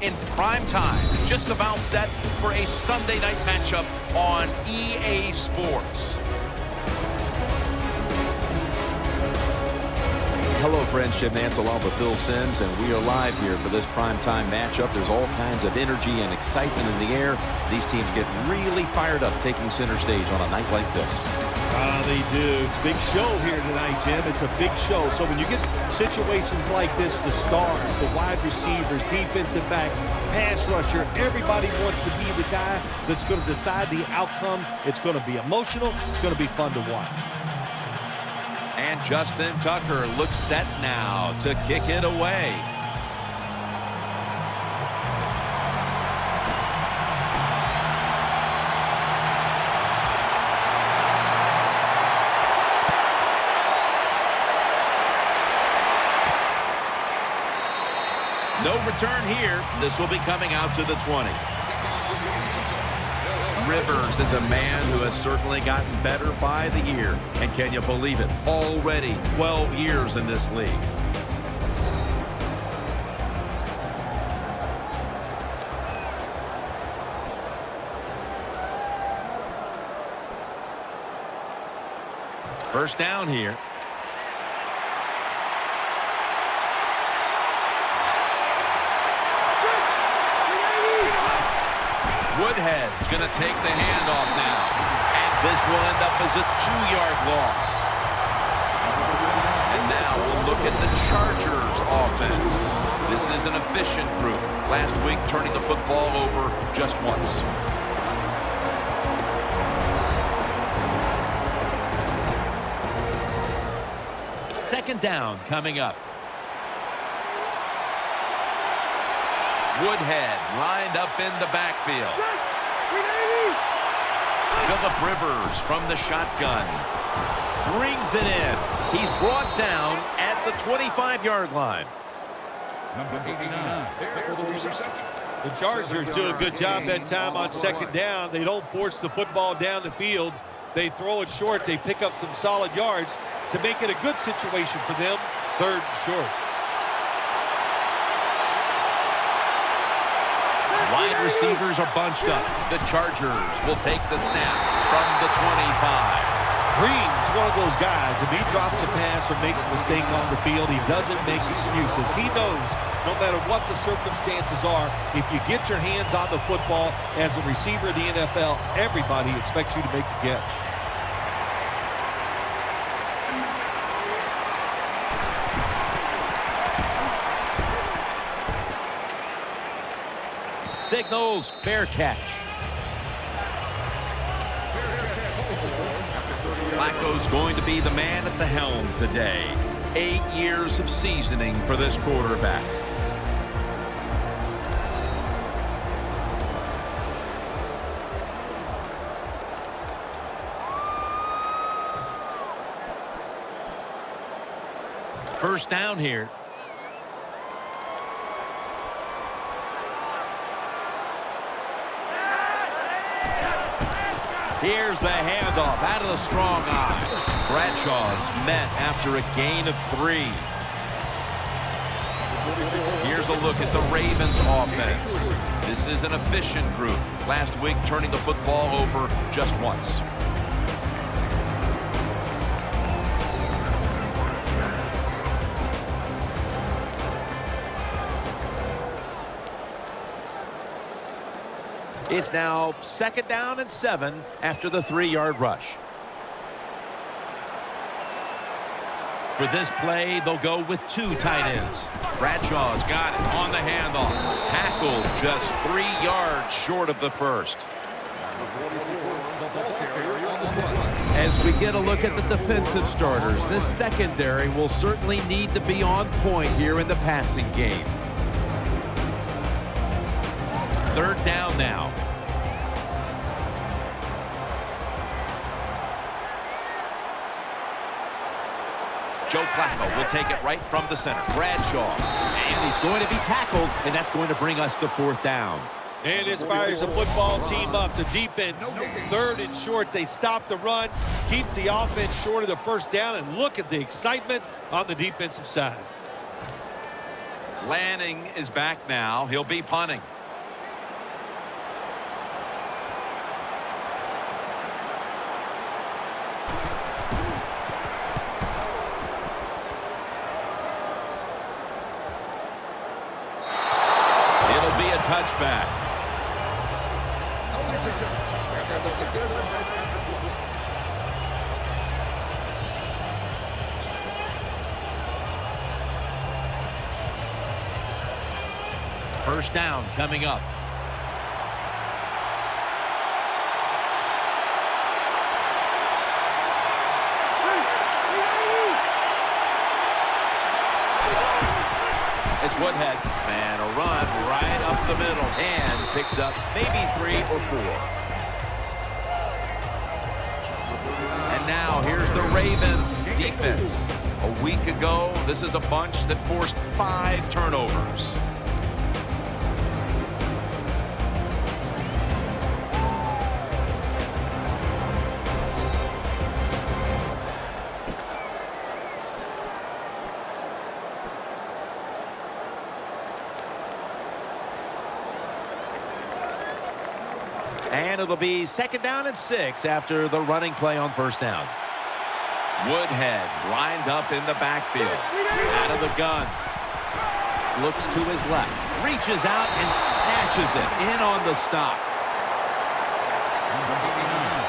in prime time, just about set for a Sunday night matchup on EA Sports. Hello, friends. Jim Nance along with Phil Simms, and we are live here for this primetime matchup. There's all kinds of energy and excitement in the air. These teams get really fired up taking center stage on a night like this. They do. It's a big show here tonight, Jim. It's a big show. So when you get situations like this, the stars, the wide receivers, defensive backs, pass rusher, everybody wants to be the guy that's going to decide the outcome. It's going to be emotional. It's going to be fun to watch. And Justin Tucker looks set now to kick it away. No return here. This will be coming out to the 20. Rivers is a man who has certainly gotten better by the year. And can you believe it? Already 12 years in this league. First down here. Woodhead's going to take the handoff now. And this will end up as a 2-yard loss. And now we'll look at the Chargers offense. This is an efficient group. Last week turning the football over just once. Second down coming up. Woodhead lined up in the backfield. Phillip Rivers from the shotgun. Brings it in. He's brought down at the 25-yard line. Number 89. The Chargers do a good job that time on second down. They don't force the football down the field. They throw it short. They pick up some solid yards to make it a good situation for them. Third and short. Wide receivers are bunched up. The Chargers will take the snap from the 25. Green's one of those guys. If he drops a pass or makes a mistake on the field, he doesn't make excuses. He knows no matter what the circumstances are, if you get your hands on the football as a receiver in the NFL, everybody expects you to make the catch. Signals fair catch. Flacco's going to be the man at the helm today. 8 years of seasoning for this quarterback. First down here. Here's the handoff out of the strong eye. Bradshaw's met after a gain of 3. Here's a look at the Ravens offense. This is an efficient group. Last week turning the football over just once. It's now second down and 7 after the 3-yard rush. For this play, they'll go with 2 tight ends. Bradshaw's got it on the handoff. Tackled just 3 yards short of the first. As we get a look at the defensive starters, this secondary will certainly need to be on point here in the passing game. Third down now. Joe Flacco will take it right from the center. Bradshaw. And he's going to be tackled, and that's going to bring us to fourth down. And it fires the football team up. The defense, third and short. They stop the run, keeps the offense short of the first down, and look at the excitement on the defensive side. Lanning is back now. He'll be punting. It'll be a touchback. First down coming up. It's Woodhead. And a run right up the middle. And picks up maybe 3 or 4. And now here's the Ravens defense. A week ago, this is a bunch that forced 5 turnovers. And it'll be 2nd down and 6 after the running play on first down. Woodhead lined up in the backfield. Out of the gun. Looks to his left. Reaches out and snatches it in on the stop.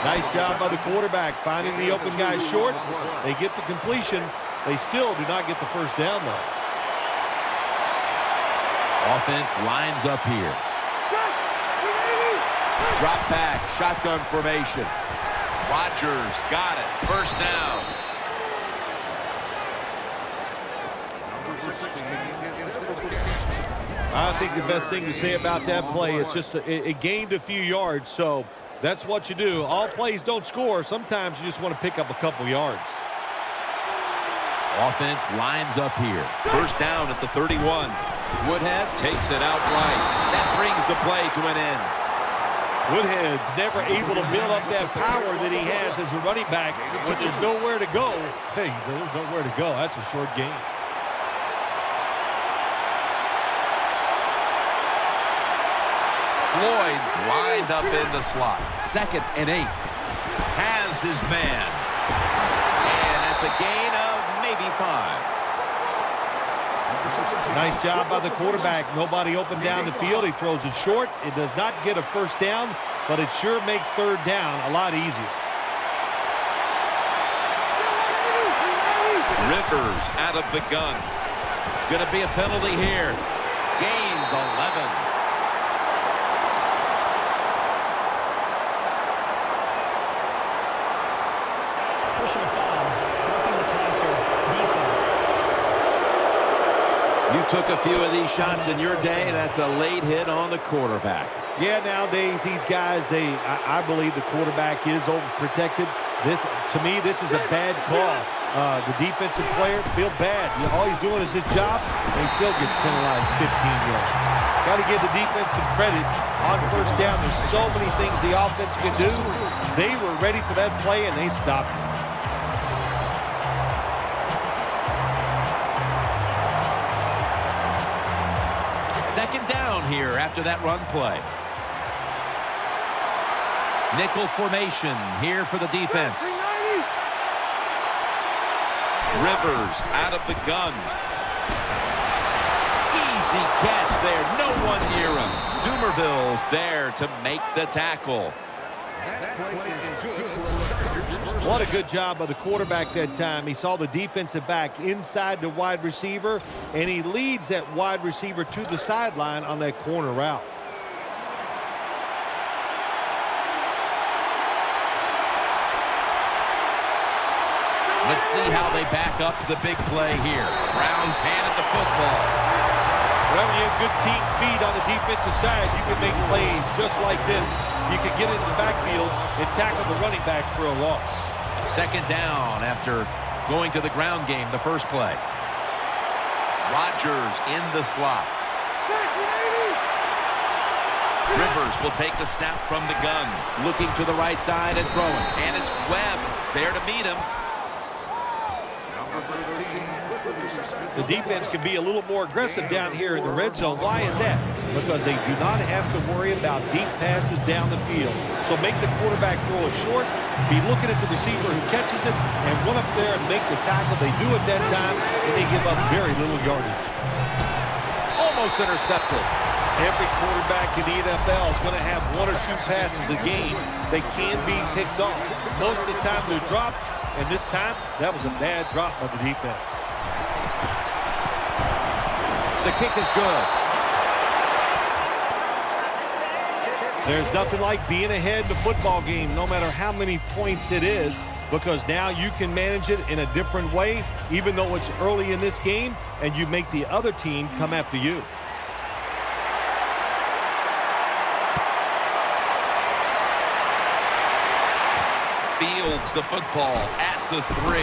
Nice job by the quarterback finding the open guy short. They get the completion. They still do not get the first down, though. Offense lines up here. Drop back, shotgun formation. Rodgers got it. First down. I think the best thing to say about that play, it's just it gained a few yards, so that's what you do. All plays don't score. Sometimes you just want to pick up a couple yards. Offense lines up here. First down at the 31. Woodhead takes it outright. That brings the play to an end. Woodhead's never able to build up that power that he has as a running back when there's nowhere to go. Hey, there's nowhere to go. That's a short game. Floyd's lined up in the slot. 2nd and 8. Has his man. And that's a gain of maybe 5. Nice job by the quarterback. Nobody open down the field. He throws it short. It does not get a first down, but it sure makes third down a lot easier. Rivers out of the gun. Going to be a penalty here. Gains 11. Personal foul. Roughing the passer. Defense. You took a few of these shots in your day. That's a late hit on the quarterback. Yeah, nowadays these guys, I believe the quarterback is overprotected. To me, this is a bad call. The defensive player feel bad. All he's doing is his job, and he still gets penalized 15 yards. Got to give the defense some credit on first down. There's so many things the offense can do. They were ready for that play, and they stopped it. Second down here after that run play. Nickel formation here for the defense. Rivers out of the gun. Easy catch there. No one near him. Dumerville's there to make the tackle. What a good job by the quarterback that time. He saw the defensive back inside the wide receiver, and he leads that wide receiver to the sideline on that corner route. Let's see how they back up the big play here. Browns handed the football. Well, when you have good team speed on the defensive side, you can make plays just like this. You can get into the backfield and tackle the running back for a loss. Second down after going to the ground game the first play. Rodgers in the slot. Rivers will take the snap from the gun. Looking to the right side and throwing. And it's Webb there to meet him. The defense can be a little more aggressive down here in the red zone. Why is that? Because they do not have to worry about deep passes down the field. So make the quarterback throw it short, be looking at the receiver who catches it, and run up there and make the tackle. They do it that time, and they give up very little yardage. Almost intercepted. Every quarterback in the NFL is going to have one or two passes a game that can be picked off. Most of the time they're dropped, and this time that was a bad drop by the defense. The kick is good. There's nothing like being ahead in the football game, no matter how many points it is, because now you can manage it in a different way, even though it's early in this game, and you make the other team come after you. Fields the football at the 3.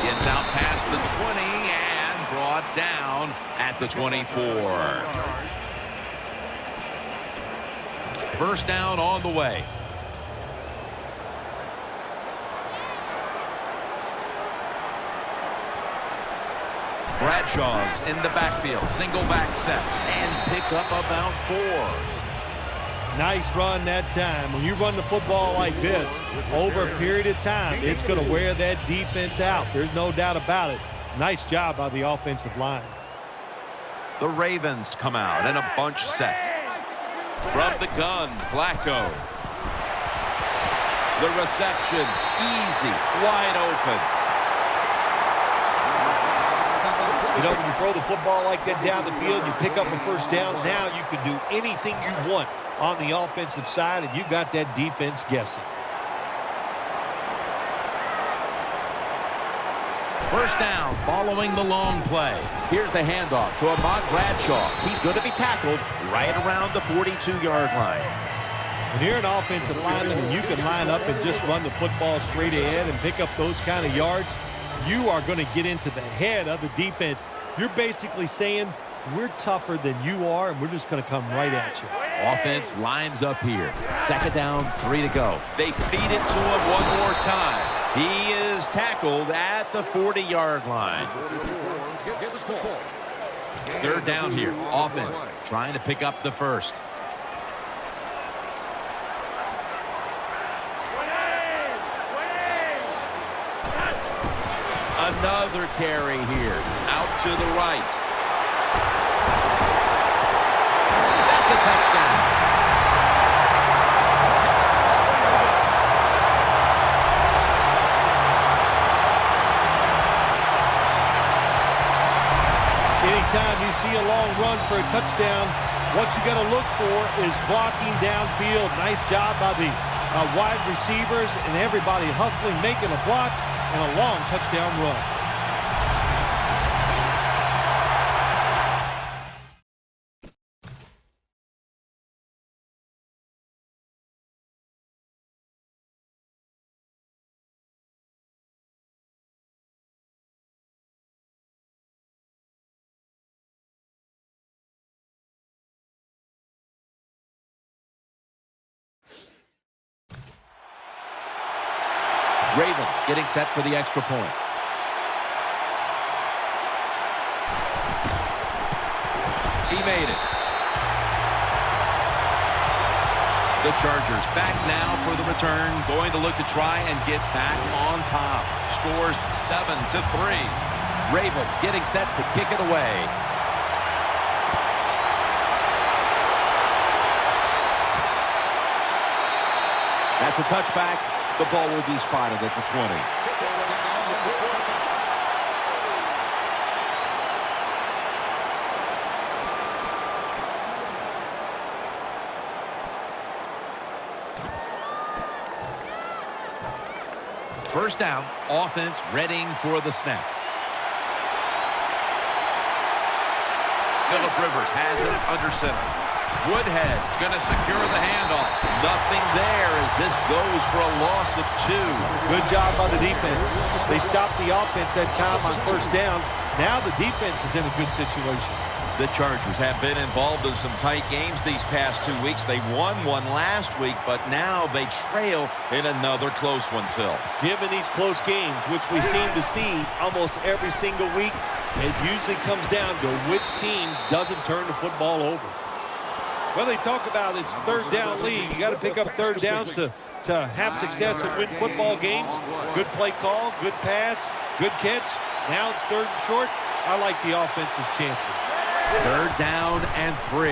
Gets out past the 20 and brought down at the 24. First down on the way. Bradshaw's in the backfield. Single back set. And pick up about 4. Nice run that time. When you run the football like this, over a period of time, it's going to wear that defense out. There's no doubt about it. Nice job by the offensive line. The Ravens come out in a bunch set. From the gun, Flacco. The reception, easy, wide open. You know, when you throw the football like that down the field, you pick up a first down, now you can do anything you want on the offensive side, and you got that defense guessing. First down following the long play. Here's the handoff to Ahmad Bradshaw. He's going to be tackled right around the 42-yard line. When you're an offensive lineman and you can line up and just run the football straight ahead and pick up those kind of yards, you are going to get into the head of the defense. You're basically saying, we're tougher than you are, and we're just going to come right at you. Offense lines up here. Second down, 3 to go. They feed it to him one more time. He is tackled at the 40-yard line. Third down here. Offense trying to pick up the first. Another carry here. Out to the right. That's a touchdown. Anytime you see a long run for a touchdown, what you got to look for is blocking downfield. Nice job by the wide receivers and everybody hustling, making a block, and a long touchdown run. Ravens getting set for the extra point. He made it. The Chargers back now for the return. Going to look to try and get back on top. Scores 7-3. Ravens getting set to kick it away. That's a touchback. The ball will be spotted at the 20. First down, offense readying for the snap. Phillip Rivers has it under center. Woodhead's going to secure the handoff. Nothing there as this goes for a loss of 2. Good job by the defense. They stopped the offense that time on first down. Now the defense is in a good situation. The Chargers have been involved in some tight games these past 2 weeks. They won one last week, but now they trail in another close one, Phil. Given these close games, which we seem to see almost every single week, It usually comes down to which team doesn't turn the football over. Well, they talk about it's third down league. You got to pick up third downs to have success and win football games. Good play call, good pass, good catch. Now it's third and short. I like the offense's chances. Third down and 3.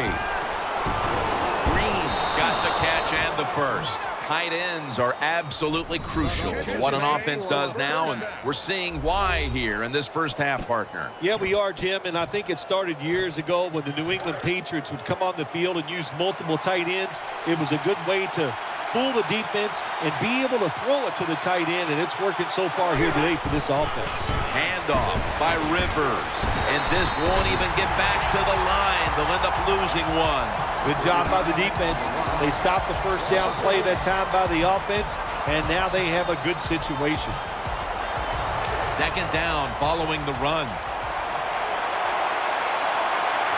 Green's got the catch and the first. Tight ends are absolutely crucial to what an offense does now, and we're seeing why here in this first half, partner. Yeah, we are, Jim, and I think it started years ago when the New England Patriots would come on the field and use multiple tight ends. It was a good way to fool the defense and be able to throw it to the tight end, and it's working so far here today for this offense. Handoff by Rivers, and this won't even get back to the line. They'll end up losing one. Good job by the defense. They stopped the first down play that time by the offense, and now they have a good situation. Second down following the run.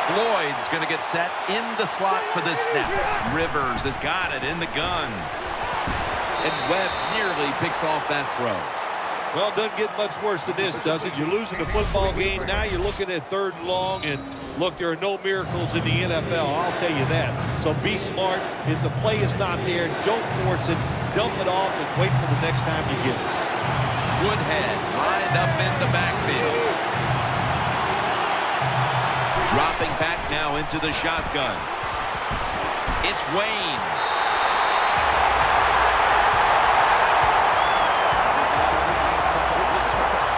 Floyd's going to get set in the slot for this snap. Rivers has got it in the gun. And Webb nearly picks off that throw. Well, it doesn't get much worse than this, does it? You're losing the football game. Now you're looking at third and long. And, look, there are no miracles in the NFL. I'll tell you that. So be smart. If the play is not there, don't force it. Dump it off and wait for the next time you get it. Woodhead lined up in the backfield. Dropping back now into the shotgun. It's Wayne.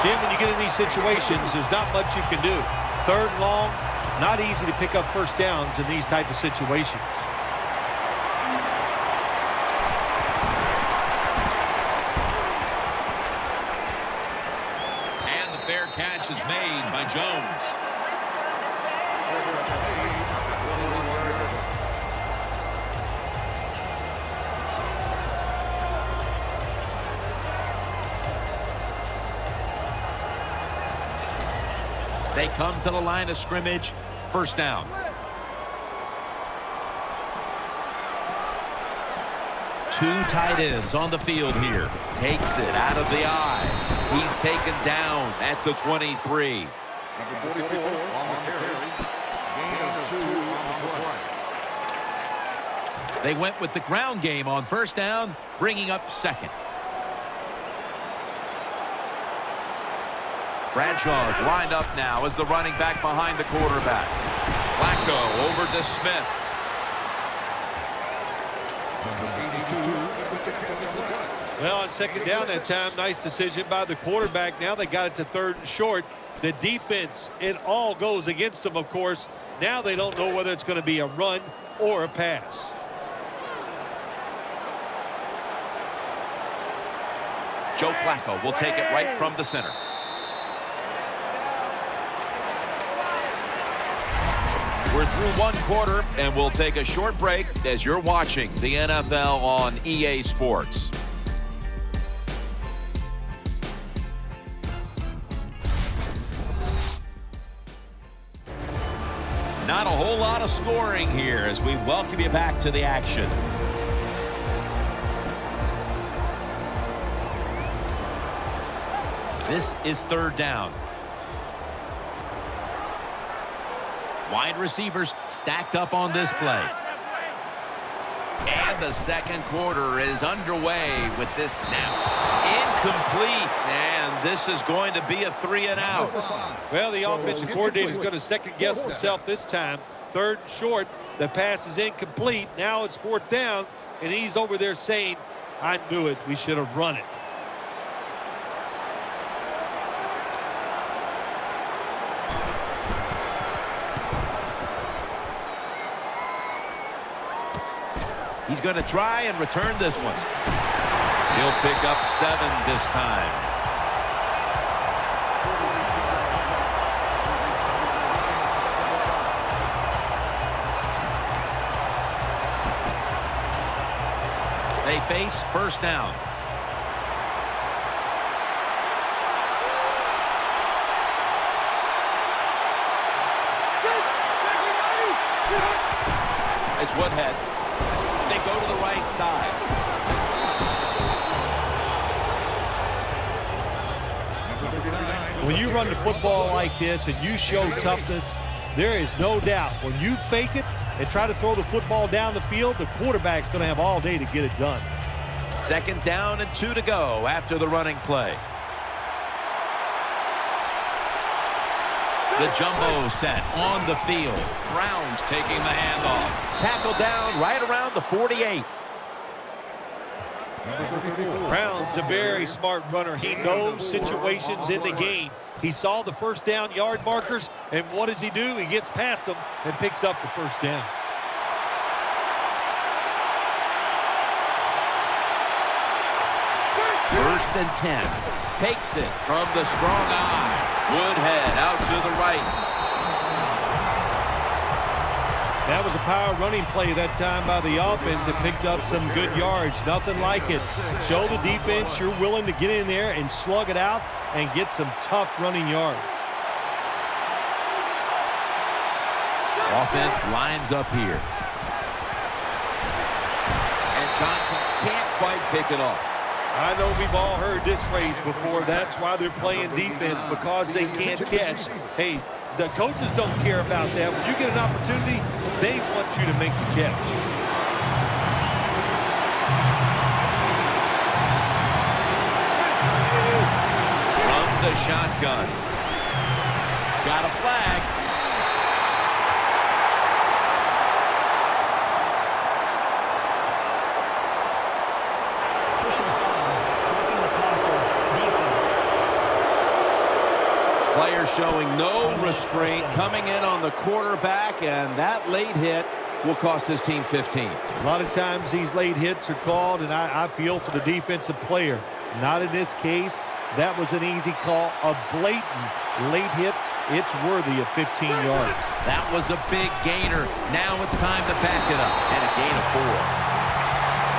Jim, when you get in these situations, there's not much you can do. Third and long, not easy to pick up first downs in these type of situations. And the fair catch is made by Jones. They come to the line of scrimmage. First down. Two tight ends on the field here. Takes it out of the eye. He's taken down at the 23. Number 44 on the carry. Gain of 2 on the play. They went with the ground game on first down, bringing up second. Bradshaw's lined up now as the running back behind the quarterback. Flacco over to Smith. Well, on second down that time, nice decision by the quarterback. Now they got it to third and short. The defense, it all goes against them, of course. Now they don't know whether it's going to be a run or a pass. Joe Flacco will take it right from the center. We're through one quarter, and we'll take a short break as you're watching the NFL on EA Sports. Not a whole lot of scoring here as we welcome you back to the action. This is third down. Wide receivers stacked up on this play. And the second quarter is underway with this snap. Incomplete, and this is going to be a 3-and-out. Well, the offensive coordinator is going to second-guess himself this time. Third and short, the pass is incomplete. Now it's fourth down, and he's over there saying, I knew it, we should have run it. He's going to try and return this one. He'll pick up 7 this time. They face first down. It's Woodhead. They go to the right side. Number 39 When you run the football like this and you show toughness, there is no doubt when you fake it and try to throw the football down the field, the quarterback's going to have all day to get it done. 2nd down and 2 to go after the running play. The jumbo set on the field. Browns taking the handoff. Tackled down right around the 48. Brown's a very smart runner. He knows situations in the game. He saw the 1st down yard markers, and what does he do? He gets past them and picks up the 1st down. First and 10. Takes it from the strong eye. Woodhead out to the right. That was a power running play that time by the offense. It picked up some good yards. Nothing like it. Show the defense you're willing to get in there and slug it out and get some tough running yards. Offense lines up here. And Johnson can't quite pick it off. I know we've all heard this phrase before. That's why they're playing defense, because they can't catch. Hey, the coaches don't care about that. When you get an opportunity, they want you to make the catch. From the shotgun. Got a flag. Personal foul. Roughing the passer. Defense. Player showing no restraint, coming in on the quarterback, and that late hit will cost his team 15. A lot of times these late hits are called, and I feel for the defensive player. Not in this case. That was an easy call. A blatant late hit. It's worthy of 15 yards. That was a big gainer. Now it's time to back it up, and a gain of 4.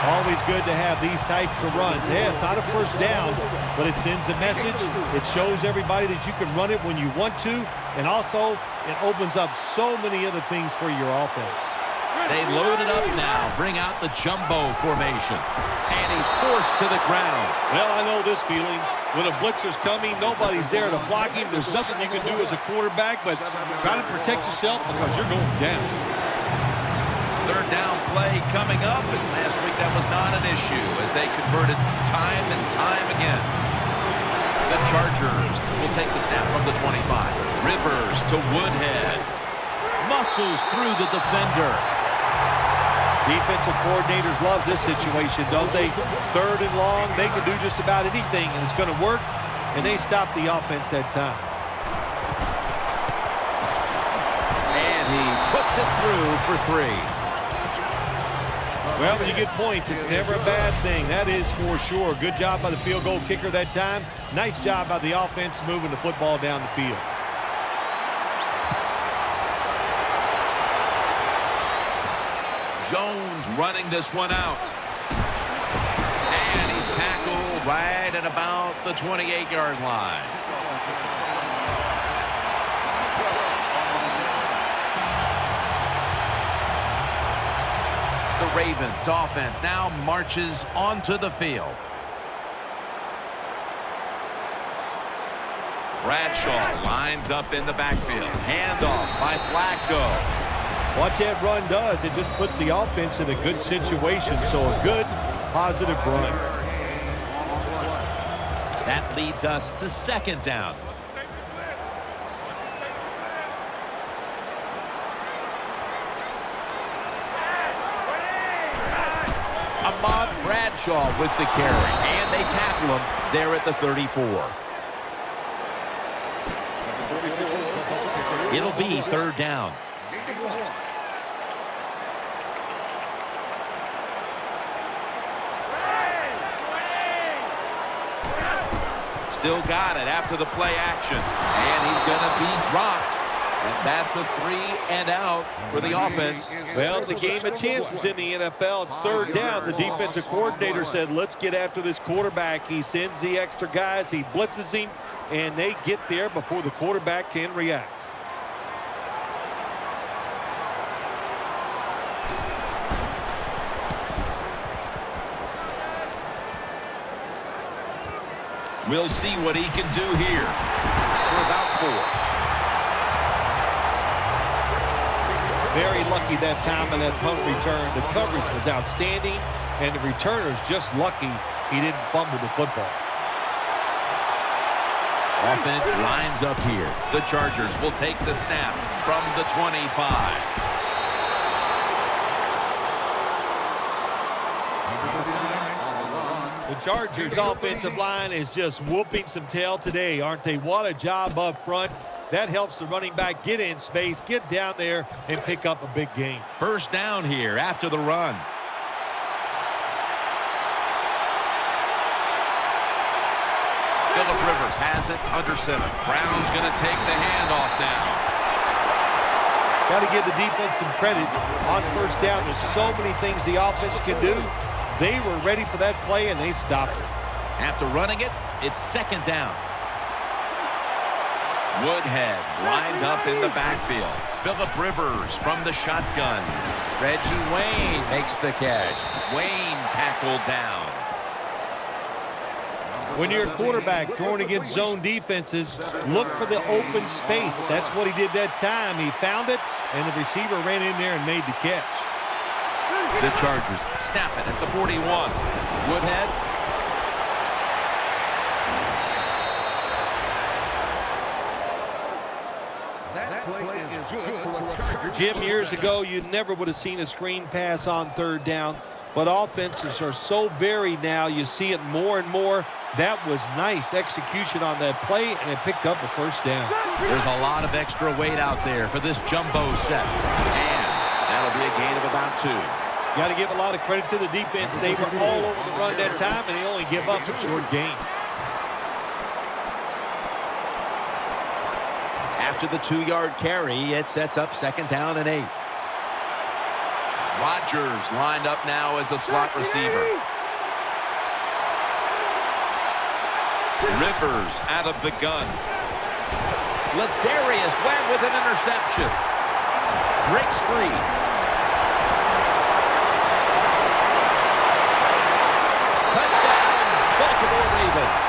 Always good to have these types of runs. Yeah, it's not a 1st down, but it sends a message. It shows everybody that you can run it when you want to, and also it opens up so many other things for your offense. They load it up now, bring out the jumbo formation, and he's forced to the ground. Well, I know this feeling. When a blitzer's coming, nobody's there to block him. There's nothing you can do as a quarterback, but try to protect yourself because you're going down. 3rd down play coming up, and last week that was not an issue as they converted time and time again. The Chargers will take the snap from the 25. Rivers to Woodhead. Muscles through the defender. Defensive coordinators love this situation, don't they? 3rd and long, they can do just about anything, and it's going to work, and they stop the offense that time. And he puts it through for 3. Well, when you get points, it's never a bad thing. That is for sure. Good job by the field goal kicker that time. Nice job by the offense moving the football down the field. Jones running this one out. And he's tackled right at about the 28-yard line. The Ravens offense now marches onto the field. Bradshaw lines up in the backfield. Handoff by Flacco. What that run does, it just puts the offense in a good situation. So a good, positive run. That leads us to 2nd down. Ahmad Bradshaw with the carry, and they tackle him there at the 34. It'll be 3rd down. Still got it after the play action, and he's going to be dropped. And that's a 3 and out for the offense. Well, it's a game of chances in the NFL. It's 3rd down. The defensive coordinator said, let's get after this quarterback. He sends the extra guys. He blitzes him, and they get there before the quarterback can react. We'll see what he can do here. Very lucky that time on that punt return. The coverage was outstanding, and the returner's just lucky he didn't fumble the football. Offense lines up here. The Chargers will take the snap from the 25. The Chargers offensive line is just whooping some tail today, aren't they? What a job up front. That helps the running back get in space, get down there, and pick up a big gain. First down here after the run. Phillip Rivers has it under center. Brown's going to take the handoff now. Got to give the defense some credit on first down. There's so many things the offense can do. They were ready for that play, and they stopped it. After running it, it's second down. Woodhead lined up in the backfield. Phillip Rivers from the shotgun. Reggie Wayne makes the catch. Wayne tackled down. When you're a quarterback throwing against zone defenses, look for the open space. That's what he did that time. He found it, and the receiver ran in there and made the catch. The Chargers snap it at the 41. Woodhead. That play is good for the Chargers. Jim, years ago, you never would have seen a screen pass on third down, but offenses are so varied now. You see it more and more. That was nice execution on that play, and it picked up the first down. There's a lot of extra weight out there for this jumbo set. And that'll be a gain of about 2. Got to give a lot of credit to the defense. They were all over the run that time, and they only give up a short gain. After the 2-yard carry, it sets up second down and 8. Rodgers lined up now as a slot receiver. Rivers out of the gun. Ladarius Webb with an interception. Breaks free. Touchdown, Baltimore Ravens.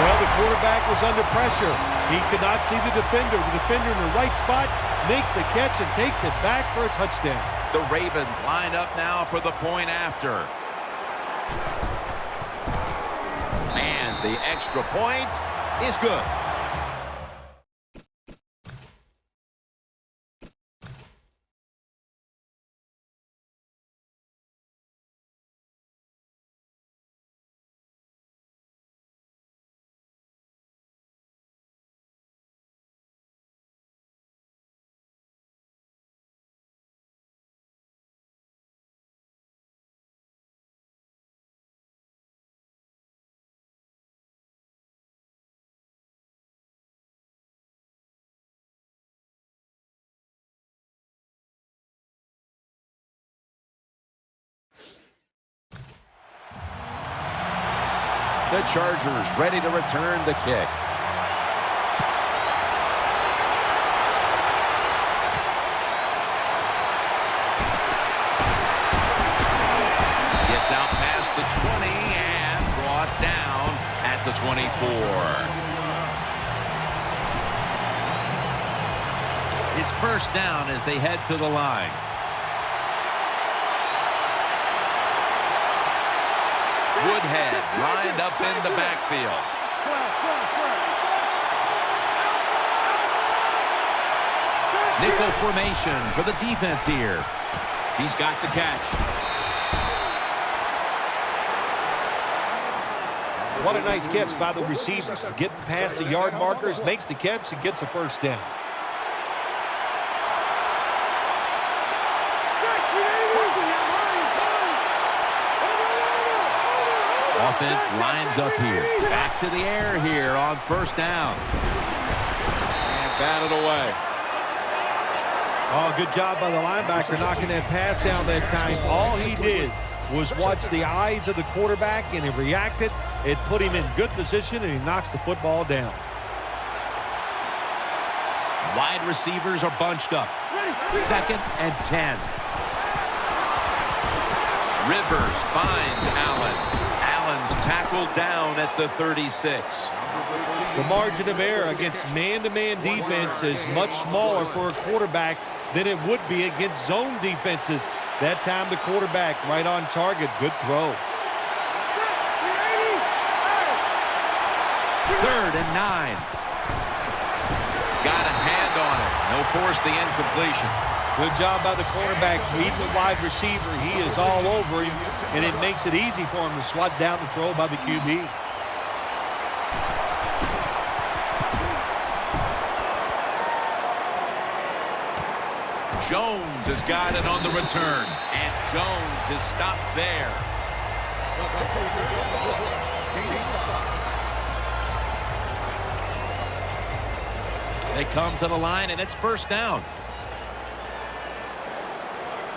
Well, the quarterback was under pressure. He could not see the defender. The defender in the right spot makes the catch and takes it back for a touchdown. The Ravens line up now for the point after. And the extra point is good. The Chargers ready to return the kick. Gets out past the 20 and brought down at the 24. It's first down as they head to the line. Woodhead lined up in the backfield. Nickel formation for the defense here. He's got the catch. What a nice catch by the receivers. Getting past the yard markers, makes the catch, and gets a first down. Offense lines up here. Back to the air here on first down. And batted away. Oh, good job by the linebacker knocking that pass down that time. All he did was watch the eyes of the quarterback, and he reacted. It put him in good position, and he knocks the football down. Wide receivers are bunched up. Second and 10. Rivers finds Allen. Allen's Tackled down at the 36. The margin of error against man-to-man defense is much smaller for a quarterback than it would be against zone defenses. That time the quarterback right on target. Good throw. 3rd and 9. Got a hand on it. No force the incompletion. Good job by the quarterback reading the wide receiver. He is all over him, and it makes it easy for him to swat down the throw by the QB. Jones has got it on the return, and Jones is stopped there. They come to the line, and it's 1st down.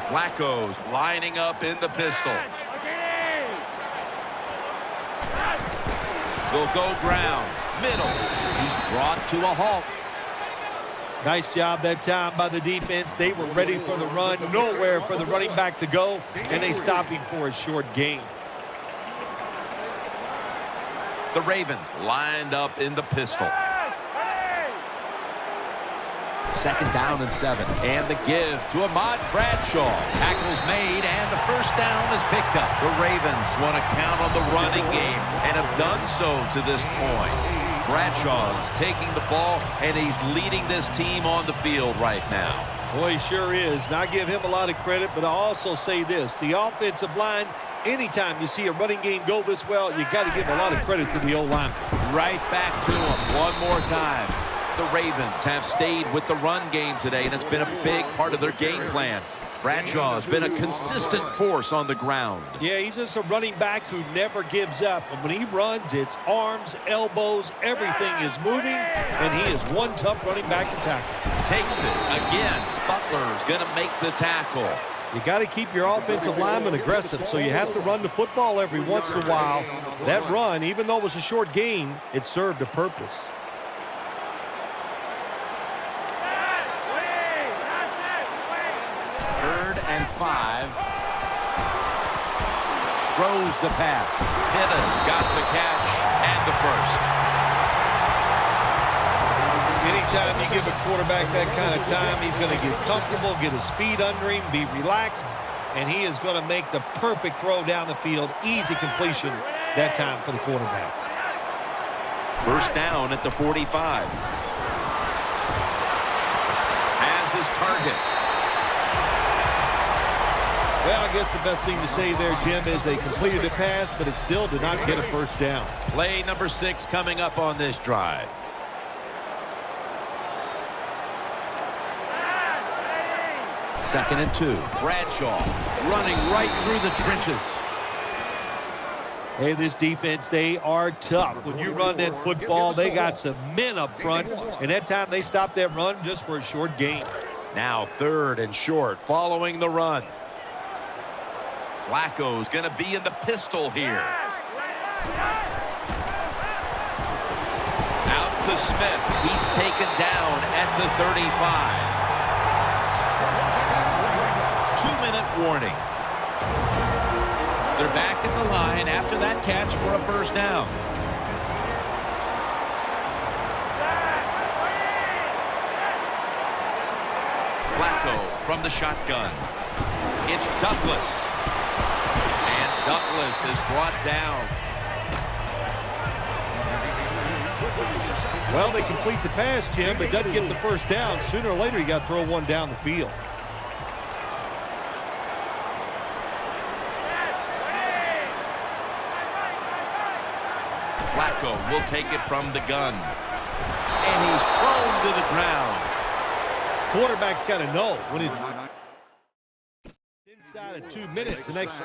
Flacco's lining up in the pistol. Will go ground, middle. He's brought to a halt. Nice job that time by the defense. They were ready for the run. Nowhere for the running back to go, and they stopped him for a short gain. The Ravens lined up in the pistol. 2nd down and 7. And the give to Ahmad Bradshaw. Tackles made, and the 1st down is picked up. The Ravens want to count on the running game and have done so to this point. Bradshaw's taking the ball, and he's leading this team on the field right now. Boy, he sure is. And I give him a lot of credit, but I also say this. The offensive line, anytime you see a running game go this well, you got to give a lot of credit to the O-line. Right back to him one more time. The Ravens have stayed with the run game today, and it's been a big part of their game plan. Bradshaw's been a consistent force on the ground. Yeah, he's just a running back who never gives up. And when he runs, it's arms, elbows, everything is moving, and he is one tough running back to tackle. Takes it again. Butler's going to make the tackle. You got to keep your offensive lineman aggressive, so you have to run the football every once in a while. That run, even though it was a short gain, it served a purpose. 3rd and 5. Throws the pass. Pittman's got the catch and the 1st. Anytime you give a quarterback that kind of time, he's going to get comfortable, get his feet under him, be relaxed, and he is going to make the perfect throw down the field. Easy completion that time for the quarterback. 1st down at the 45. Has his target. Well, I guess the best thing to say there, Jim, is they completed a pass, but it still did not get a 1st down. Play number 6 coming up on this drive. Second and 2. Bradshaw running right through the trenches. Hey, this defense, they are tough. When you run that football, they got some men up front, and that time they stopped that run just for a short gain. Now 3rd and short following the run. Flacco's going to be in the pistol here. Out to Smith. He's taken down at the 35. 2-minute warning. They're back in the line after that catch for a 1st down. Flacco from the shotgun. It's Douglas. And Douglas is brought down. Well, they complete the pass, Jim, but doesn't get the 1st down. Sooner or later, you got to throw one down the field. Flacco will take it from the gun. And he's thrown to the ground. Quarterback's got to know when it's inside of 2 minutes. The next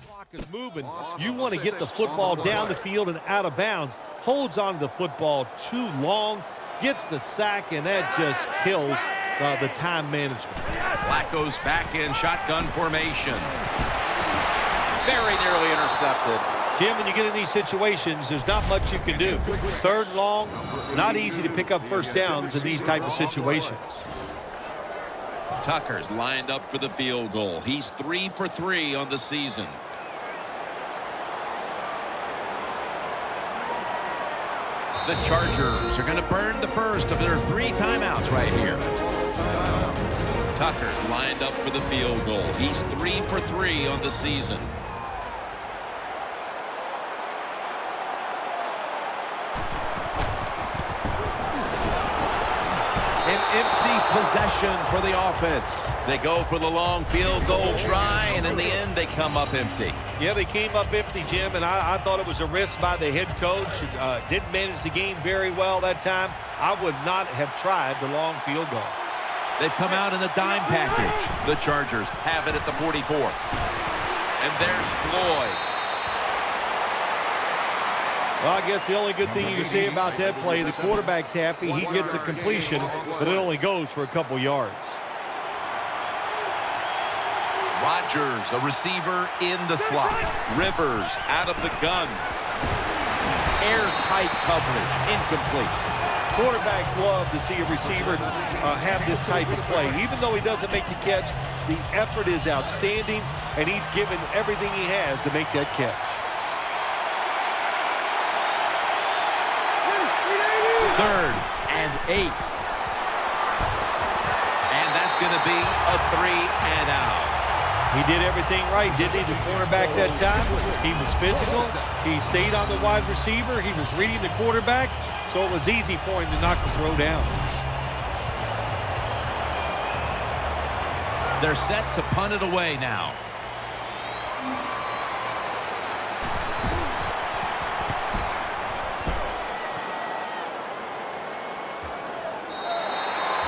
clock is moving. You want to get the football down the field and out of bounds. Holds on to the football too long, gets the sack, and that just kills the time management. Flacco's back in shotgun formation. Very nearly intercepted. Jim, when you get in these situations, there's not much you can do. Third and long, not easy to pick up first downs in these type of situations. Tucker's lined up for the field goal. He's 3 for 3 on the season. The Chargers are going to burn the first of their 3 timeouts right here. Tucker's lined up for the field goal. He's 3 for 3 on the season. An empty possession for the offense. They go for the long field goal try, and in the end, they come up empty. Yeah, they came up empty, Jim, and I thought it was a risk by the head coach. Didn't manage the game very well that time. I would not have tried the long field goal. They've come out in the dime package. The Chargers have it at the 44. And there's Floyd. Well, I guess the only good thing you can say about that play, the quarterback's happy. He gets a completion, but it only goes for a couple yards. Rodgers, a receiver in the slot. Rivers out of the gun. Airtight coverage, incomplete. Quarterbacks love to see a receiver have this type of play. Even though he doesn't make the catch, the effort is outstanding, and he's given everything he has to make that catch. Third and 8. And that's going to be a 3 and out. He did everything right, didn't he, the cornerback that time? He was physical. He stayed on the wide receiver. He was reading the quarterback, so it was easy for him to knock the throw down. They're set to punt it away now.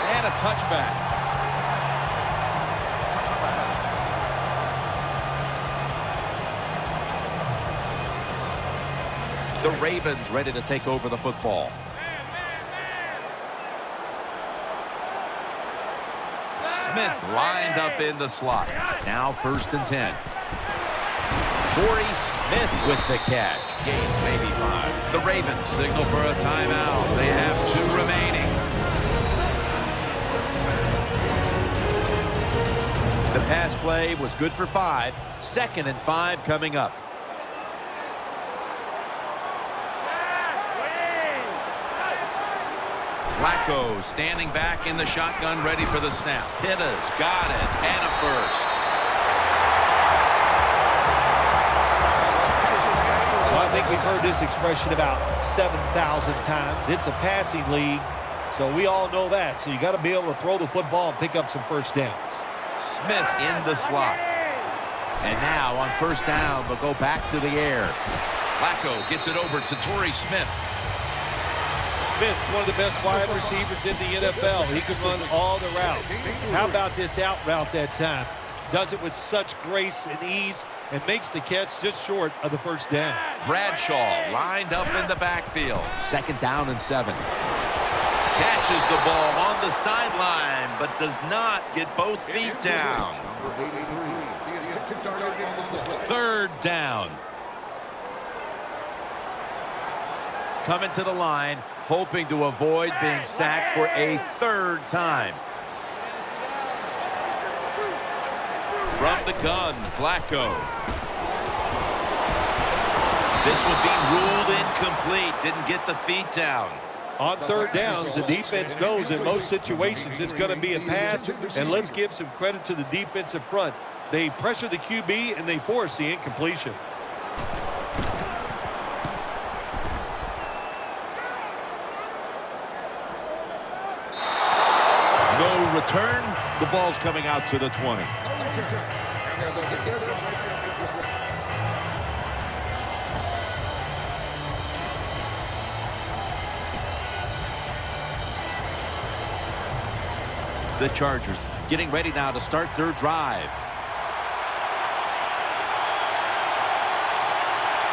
And a touchback. The Ravens ready to take over the football. Smith lined up in the slot. Now 1st and 10. Torrey Smith with the catch. Gain maybe 5. The Ravens signal for a timeout. They have 2 remaining. The pass play was good for 5. 2nd and 5 coming up. Flacco standing back in the shotgun, ready for the snap. Pittas got it, and a first. Well, I think we've heard this expression about 7,000 times. It's a passing league, so we all know that. So you got to be able to throw the football and pick up some first downs. Smith in the slot. And now on 1st down, they'll go back to the air. Flacco gets it over to Torrey Smith. Smith's one of the best wide receivers in the NFL. He can run all the routes. How about this out route that time? Does it with such grace and ease and makes the catch just short of the first down. Bradshaw lined up in the backfield. 2nd down and 7. Catches the ball on the sideline, but does not get both feet down. 3rd down. Coming to the line, hoping to avoid being sacked for a 3rd time. From the gun, Flacco. This will be ruled incomplete. Didn't get the feet down. On 3rd downs, the defense knows in most situations it's going to be a pass, and let's give some credit to the defensive front. They pressure the QB, and they force the incompletion. No return. The ball's coming out to the 20. The Chargers getting ready now to start their drive.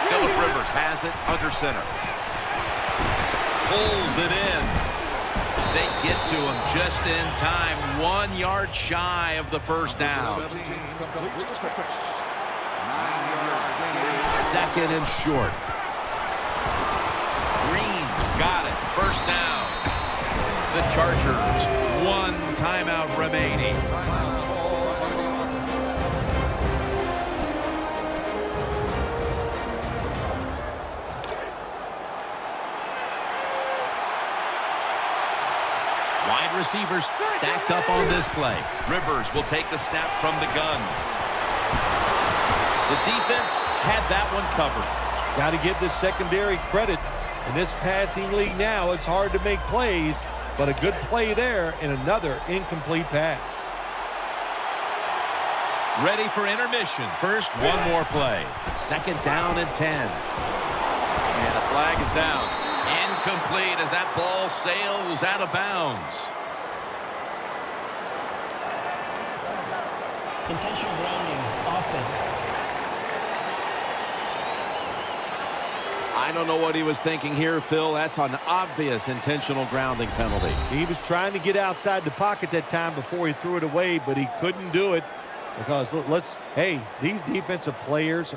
Phillip Rivers has it under center. Pulls it in. They get to him just in time. 1 yard shy of the 1st down. 2nd and short. Green's got it. First down. The Chargers, 1 timeout remaining. Wide receivers stacked up on this play. Rivers will take the snap from the gun. The defense had that one covered. Got to give this secondary credit. In this passing league now, it's hard to make plays, but a good play there and another incomplete pass. Ready for intermission. First, one more play. 2nd down and 10. And the flag is down. Incomplete as that ball sails out of bounds. Intentional grounding, offense. I don't know what he was thinking here, Phil. That's an obvious intentional grounding penalty. He was trying to get outside the pocket that time before he threw it away, but he couldn't do it because, hey, these defensive players